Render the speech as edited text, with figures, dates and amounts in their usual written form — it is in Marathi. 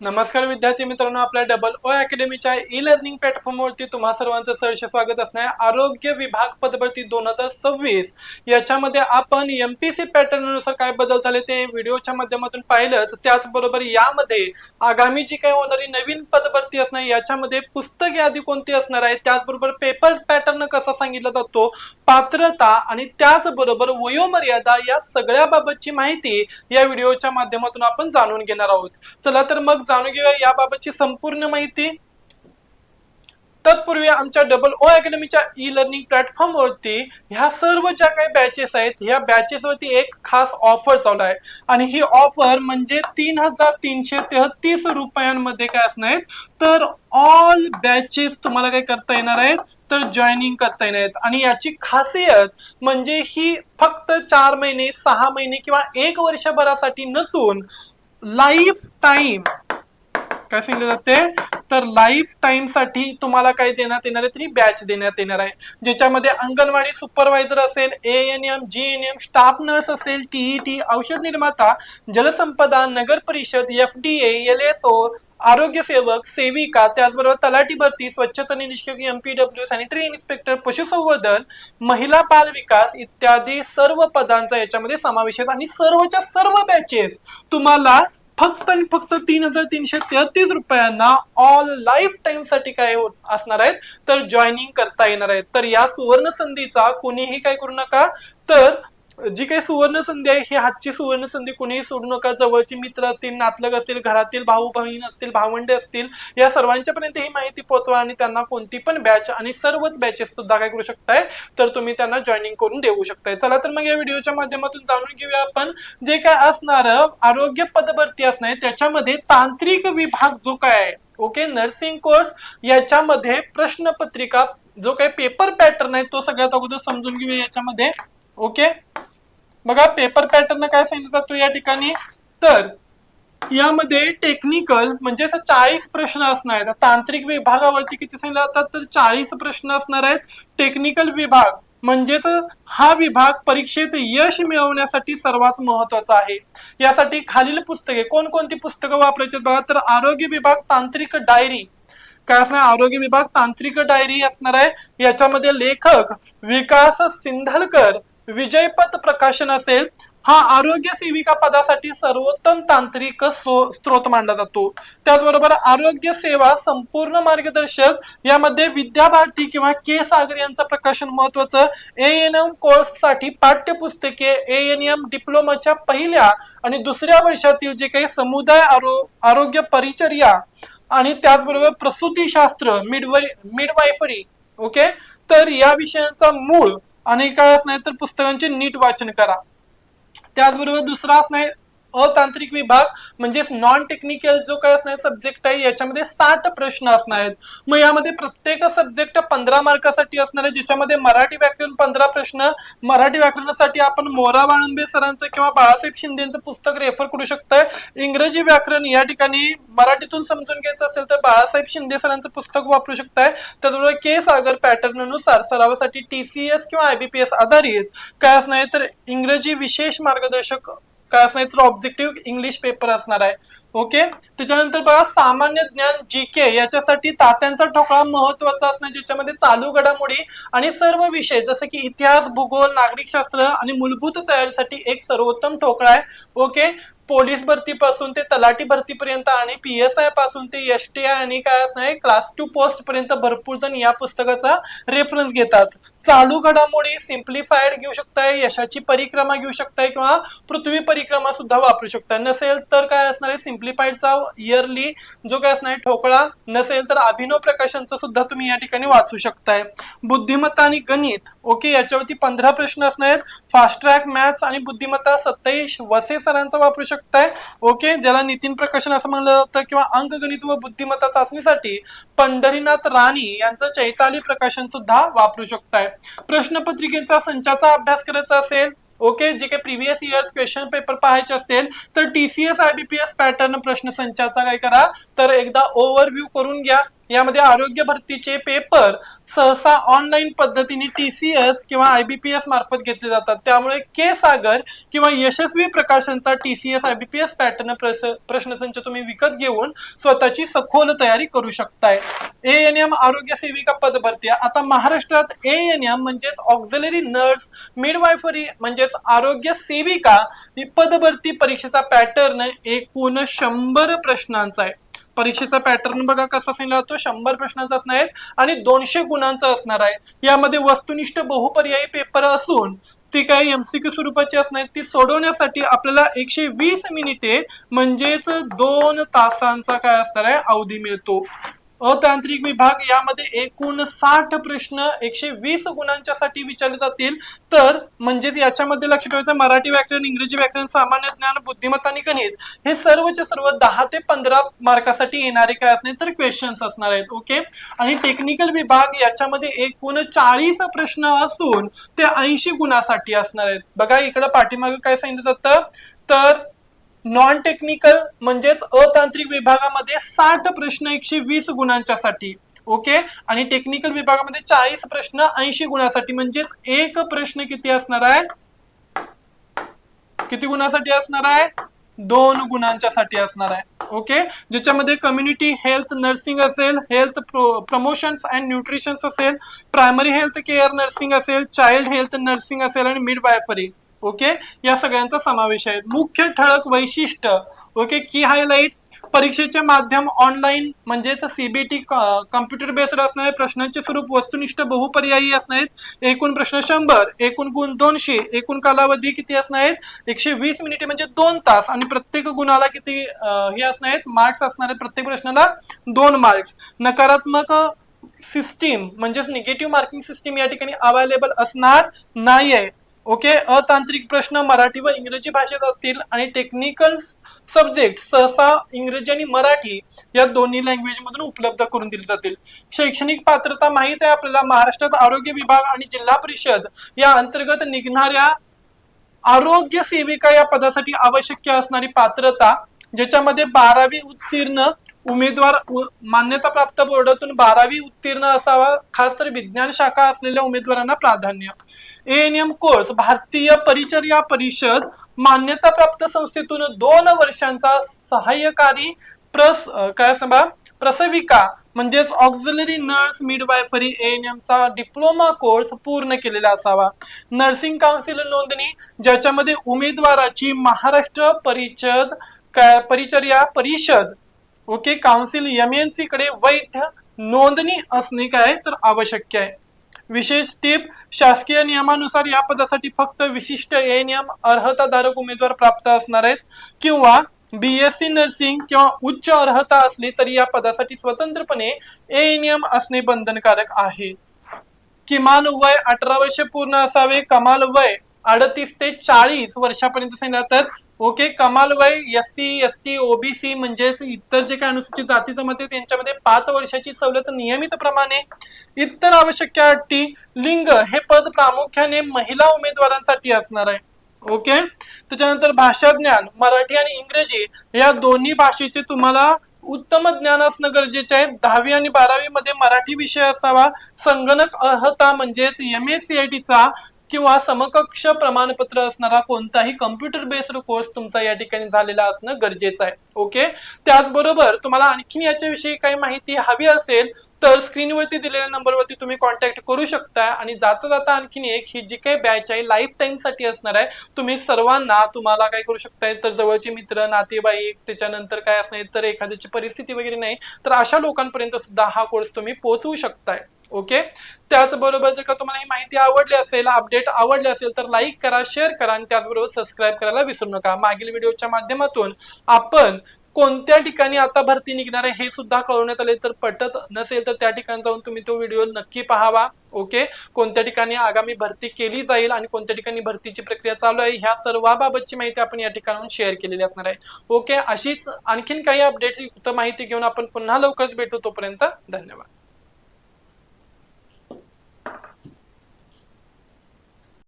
नमस्कार विद्यार्थी मित्रांनो, आपल्या डबल ओ अकॅडमीच्या ई लर्निंग प्लॅटफॉर्मवरती तुम्हा सर्वांचं सहर्ष स्वागत असणार. आरोग्य विभाग पदभरती 2026 याच्यामध्ये आपण एमपीसी पॅटर्न नुसार काय बदल झाले ते व्हिडिओच्या माध्यमातून पाहिलंच. त्याचबरोबर यामध्ये आगामी जी काही होणारी नवीन पदभरती असणार याच्यामध्ये पुस्तक यादी कोणती असणार आहे, त्याचबरोबर पेपर पॅटर्न कसा सांगितला जातो, पात्रता आणि त्याचबरोबर वयोमर्यादा या सगळ्या बाबतची माहिती या व्हिडिओच्या माध्यमातून आपण जाणून घेणार आहोत. चला तर मग जाणून घेऊया याबाबतची संपूर्ण माहिती. तत्पूर्वी आमच्या डबल ओ अकॅडमीच्या ई लर्निंग प्लॅटफॉर्म वरती ह्या सर्व ज्या काही बॅचेस आहेत ह्या बॅचेस वरती एक खास ऑफर चालू आहे आणि ही ऑफर म्हणजे 3,333 रुपयांमध्ये काय असणार आहेत तर ऑल बॅचेस तुम्हाला काय करता येणार आहेत तर जॉईनिंग करता येणार आहेत. आणि याची खासियत म्हणजे ही फक्त 4 महिने 6 महिने किंवा 1 वर्षभरासाठी नसून लाईफ टाइम काय सांगितलं जाते तर लाईफ टाइम साठी तुम्हाला काय देण्यात येणार आहे तरी बॅच देण्यात येणार आहे, ज्याच्यामध्ये अंगणवाडी सुपरवायझर असेल, एएनएम, जीएनएम, स्टाफ नर्स असेल, टीईटी, औषध निर्माता, जलसंपदा, नगर परिषद, एफडीए, एलएसओ, आरोग्य सेवक, सेविका, त्याचबरोबर तलाठी भरती, स्वच्छता निरीक्षक, एमपीडब्ल्यू, सॅनिटरी इन्स्पेक्टर, पशुसंवर्धन, महिला बाल विकास इत्यादी सर्व पदांचा याच्यामध्ये समावेश आहे. आणि सर्वच्या सर्व बॅचेस तुम्हाला फक्त आणि फक्त 3,333 रुपयांना ऑल लाईफ टाइम साठी काय असणार आहेत तर जॉईनिंग करता येणार आहेत. तर या सुवर्ण संधीचा कोणीही काय करू नका, तर जी काही सुवर्ण संधी आहे ही हातची सुवर्ण संधी कुणीही सोडू नका. जवळचे मित्र असतील, नातलग असतील, घरातील भाऊ बहीण असतील, भावंडे असतील, या सर्वांच्या पर्यंत ही माहिती पोहोचवा आणि त्यांना कोणती पण बॅच आणि सर्वच बॅचेस सुद्धा काय करू शकताय तर तुम्ही त्यांना जॉईनिंग करून देऊ शकताय. चला तर मग या व्हिडिओच्या माध्यमातून जाणून घेऊया आपण जे काय असणार आरोग्य पदभरती असणार त्याच्यामध्ये तांत्रिक विभाग जो काय आहे, ओके, नर्सिंग कोर्स याच्यामध्ये प्रश्नपत्रिका जो काही पेपर पॅटर्न आहे तो सगळ्यात अगोदर समजून घेऊया याच्यामध्ये. ओके, बघा पेपर पॅटर्न काय सांगितलं जातो या ठिकाणी, तर यामध्ये टेक्निकल म्हणजे 40 प्रश्न असणार आहेत. तांत्रिक विभागावरती किती सांगितलं जातात तर 40 प्रश्न असणार आहेत. टेक्निकल विभाग म्हणजेच हा विभाग परीक्षेत यश मिळवण्यासाठी सर्वात महत्वाचा आहे. यासाठी खालील पुस्तके कोणकोणती पुस्तकं वापरायची बघा, तर आरोग्य विभाग तांत्रिक डायरी काय असणार, आरोग्य विभाग तांत्रिक डायरी असणार आहे. याच्यामध्ये लेखक विकास सिंधलकर, विजयपथ प्रकाशन असेल. हा आरोग्य सेविका पदासाठी सर्वोत्तम तांत्रिक स्त्रोत मानला जातो. त्याचबरोबर आरोग्य सेवा संपूर्ण मार्गदर्शक यामध्ये विद्या भारती किंवा के सागर यांचं प्रकाशन महत्वाचं. एएनएम कोर्स साठी पाठ्यपुस्तके एएनएम डिप्लोमाच्या पहिल्या आणि दुसऱ्या वर्षातील जे काही समुदाय आरोग्य परिचर्या आणि त्याचबरोबर प्रसूतीशास्त्र, मिडवायफरी, ओके, तर या विषयांचा मूळ आणि काय असणार तर पुस्तकांचे नीट वाचन करा. त्याचबरोबर दुसरा असणार अतांत्रिक विभाग म्हणजे नॉन टेक्निकल जो काय असणार सब्जेक्ट आहे याच्यामध्ये 60 प्रश्न असणार आहेत. मग यामध्ये प्रत्येक सब्जेक्ट 15 मार्कासाठी असणार आहे, ज्याच्यामध्ये मराठी व्याकरण 15 प्रश्न. मराठी व्याकरणासाठी आपण मोरा वाळंबे सरांचं किंवा बाळासाहेब शिंदेचं पुस्तक रेफर करू शकताय. इंग्रजी व्याकरण या ठिकाणी मराठीतून समजून घ्यायचं असेल तर बाळासाहेब शिंदे सरांचं पुस्तक वापरू शकताय. त्याचबरोबर के सागर पॅटर्न नुसार सरावासाठी टीसीएस किंवा आयबीपीएस आधारित काय असणार तर इंग्रजी विशेष मार्गदर्शक काय असणार तर ऑब्जेक्टिव्ह इंग्लिश पेपर असणार आहे. ओके, त्याच्यानंतर बघा सामान्य ज्ञान जीके याच्यासाठी तात्यांचा ठोकळा महत्वाचा असणार, ज्याच्यामध्ये चालू घडामोडी आणि सर्व विषय जसे की इतिहास, भूगोल, नागरिकशास्त्र आणि मूलभूत तयारीसाठी एक सर्वोत्तम ठोकळा आहे. ओके, पोलीस भरतीपासून ते तलाठी भरतीपर्यंत आणि पीएसआय पासून ते एसटीआय आणि काय असणार क्लास 2 पोस्ट पर्यंत भरपूर जण या पुस्तकाचा रेफरन्स घेतात. चालू घडामोडी सिम्प्लिफाईड घेऊ शकताय, यशाची परिक्रमा घेऊ शकताय किंवा पृथ्वी परिक्रमा सुद्धा वापरू शकताय. नसेल तर काय असणार आहे सिम्प्लिफाईडचा इयरली जो काय असणार ठोकळा, नसेल तर अभिनव प्रकाशनचा सुद्धा तुम्ही या ठिकाणी वाचू शकताय. बुद्धिमत्ता आणि गणित, ओके, याच्यावरती 15 प्रश्न असणार आहेत. फास्ट ट्रॅक मॅथ्स आणि बुद्धिमत्ता सतेश वसे सरांचा वापरू शकताय. ओके, ज्याला नितीन प्रकाशन असं म्हणलं जातं, किंवा अंकगणित व बुद्धिमत्ता चाचणीसाठी पंढरीनाथ राणी यांचं चैताली प्रकाशन सुद्धा वापरू शकताय. प्रश्नपत्रिकेचा संचाचा अभ्यास करायचा असेल, ओके, जे काही प्रिव्हियस इयर्स क्वेश्चन पेपर पाहायचे असतील तर टीसीएस आयबीपीएस पॅटर्न प्रश्न संचाचा काय करा तर एकदा ओव्हरव्ह्यू करून घ्या. यामध्ये आरोग्य भरतीचे पेपर सहसा ऑनलाईन पद्धतीने TCS किंवा IBPS मार्फत घेतले जातात. त्यामुळे के सागर किंवा यशस्वी प्रकाशनचा TCS IBPS पॅटर्न प्रश्नसंच तुम्ही विकत घेऊन स्वतःची सखोल तयारी करू शकताय. ANM आरोग्य सेविका पद भरती. आता महाराष्ट्रात ANM म्हणजेच ऑक्झिलरी नर्स मिडवायफरी म्हणजेच आरोग्य सेविका ही पद भरती परीक्षेचा पॅटर्न एकूण 100 प्रश्नांचा आहे. परीक्षेचा पॅटर्न बघा कसा सांगितला जातो, 100 प्रश्नांचा असणार आहे आणि 200 गुणांचा असणार आहे. यामध्ये वस्तुनिष्ठ बहुपर्यायी पेपर असून ती काही MCQ स्वरूपाची असणार, ती सोडवण्यासाठी आपल्याला 120 मिनिटे म्हणजेच 2 तासांचा काय असणार आहे अवधी मिळतो. अतांत्रिक विभाग यामध्ये एकूण 60 प्रश्न 120 गुणांच्या साठी विचारले जातील. तर म्हणजेच याच्यामध्ये लक्ष ठेवायचं मराठी व्याकरण, इंग्रजी व्याकरण, सामान्य ज्ञान, बुद्धिमत्ता आणि गणित हे सर्वचे सर्व 10 ते 15 मार्कासाठी येणारे काय असणार तर क्वेश्चन्स असणार आहेत. ओके. आणि टेक्निकल विभाग याच्यामध्ये एकूण 40 प्रश्न असून ते 80 गुणासाठी असणार आहेत. बघा इकडे पाठीमागे काय सांगितलं जातं तर नॉन टेक्निकल म्हणजेच अतांत्रिक विभागामध्ये 60 प्रश्न 120 गुणांच्या साठी. ओके. आणि टेक्निकल विभागामध्ये 40 प्रश्न 80 गुणांसाठी. म्हणजेच एक प्रश्न किती असणार आहे, किती गुणांसाठी असणार आहे 2 गुणांच्या साठी असणार आहे. ओके. ज्याच्यामध्ये कम्युनिटी हेल्थ नर्सिंग असेल, हेल्थ प्रमोशन्स अँड न्यूट्रिशन असेल, प्रायमरी हेल्थ केअर नर्सिंग असेल, चाइल्ड हेल्थ नर्सिंग असेल आणि मिडवायफरी. ओके. या सगळ्यांचा समावेश आहे. मुख्य ठळक वैशिष्ट्य. ओके. की हायलाइट परीक्षेचे माध्यम ऑनलाईन म्हणजेच CBT कम्प्युटर बेस्ड असणार आहे. प्रश्नांचे स्वरूप वस्तुनिष्ठ बहुपर्यायी असणार आहेत. एकूण प्रश्न 100, एकूण गुण 200, एकूण कालावधी किती असणार आहेत 120 मिनिटे म्हणजे 2 तास आणि प्रत्येक गुणाला किती हे असणार आहेत मार्क्स असणार आहेत. प्रत्येक प्रश्नाला 2 मार्क्स. नकारात्मक सिस्टीम म्हणजेच निगेटिव्ह मार्किंग सिस्टीम या ठिकाणी अवेलेबल असणार नाहीये. ओके. अतांत्रिक प्रश्न मराठी व इंग्रजी भाषेत असतील आणि टेक्निकल सब्जेक्ट सहसा इंग्रजी आणि मराठी या दोन्ही लँग्वेज मधून उपलब्ध करून दिले जातील. शैक्षणिक पात्रता माहित आहे आपल्याला, महाराष्ट्रात आरोग्य विभाग आणि जिल्हा परिषद या अंतर्गत निघणाऱ्या आरोग्य सेविका या पदासाठी आवश्यक असणारी पात्रता ज्याच्यामध्ये 12वी उत्तीर्ण उमेदवार मान्यता प्राप्त बोर्डातून 12वी उत्तीर्ण असावा. खास तर विज्ञान शाखा असलेल्या उमेदवारांना प्राधान्य. ANM कोर्स भारतीय परिचर्या परिषद मान्यता प्राप्त संस्थेतून 2 वर्षांचा सहाय्यकारी प्रसविका म्हणजेच ऑक्झिलरी नर्स मिडवायफरी ANM चा डिप्लोमा कोर्स पूर्ण केलेला असावा. नर्सिंग काउन्सिल नोंदणी ज्याच्यामध्ये उमेदवाराची महाराष्ट्र परिचर्या परिषद ओके काउन्सिल MNC कडे वैध नोंदणी असणे काय तर आवश्यक आहे. विशेष टीप शासकीय नियमानुसार या पदासाठी फक्त विशिष्ट ANM अर्हताधारक उमेदवार प्राप्त असणार आहेत किंवा BSc नर्सिंग किंवा उच्च अर्हता असली तरी या पदासाठी स्वतंत्रपणे ANM असणे बंधनकारक आहे. किमान वय 18 वर्षे पूर्ण असावे. कमाल वय 38 ते 40 वर्षापर्यंत सांगितलं. ओके. कमाल वय SC ST OBC म्हणजेच इतर जे काही अनुसूचित जाती जमाती त्यांच्यामध्ये 5 वर्षाची सवलत नियमित प्रमाणे. इतर आवश्यक अटी. लिंग हे पद प्रामुख्याने महिला उमेदवारांसाठी असणार आहे. ओके. त्याच्यानंतर भाषा ज्ञान मराठी आणि इंग्रजी या दोन्ही भाषेचे तुम्हाला उत्तम ज्ञान असणं गरजेचे आहे. 10वी आणि 12वी मध्ये मराठी विषय असावा. संगणक अर्हता म्हणजेच MACIT चा किंवा समकक्ष प्रमाणपत्र असणारा कोणताही कम्प्युटर बेस्ड कोर्स तुमचा या ठिकाणी झालेला असणं गरजेचं आहे. ओके. त्याचबरोबर तुम्हाला आणखीन याच्याविषयी काही माहिती हवी असेल तर स्क्रीनवरती दिलेल्या नंबरवरती तुम्ही कॉन्टॅक्ट करू शकता. आणि जाता जाता आणखीन एक ही जी काही बॅच आहे लाईफ टाइम साठी असणार आहे. तुम्ही सर्वांना तुम्हाला काय करू शकताय तर जवळचे मित्र नातेवाईक त्याच्यानंतर काय असणार तर एखाद्याची परिस्थिती वगैरे नाही तर अशा लोकांपर्यंत सुद्धा हा कोर्स तुम्ही पोहोचवू शकताय. ओके. त्याचबरोबर जर का तुम्हाला ही माहिती आवडली असेल अपडेट आवडले असेल तर लाईक करा शेअर करा आणि त्याचबरोबर सबस्क्राईब करायला विसरू नका. मागील व्हिडिओच्या माध्यमातून आपण कोणत्या ठिकाणी आता भरती निघणार आहे हे सुद्धा कळवण्यात आले. तर पटत नसेल तर त्या ठिकाणी जाऊन तुम्ही तो व्हिडिओ नक्की पाहावा. ओके. कोणत्या ठिकाणी आगामी भरती केली जाईल आणि कोणत्या ठिकाणी भरतीची प्रक्रिया चालू आहे ह्या सर्वाबाबतची माहिती आपण या ठिकाणाहून शेअर केलेली असणार आहे. ओके. अशीच आणखीन काही अपडेट्स युक्त माहिती घेऊन आपण पुन्हा लवकरच भेटू. तोपर्यंत धन्यवाद.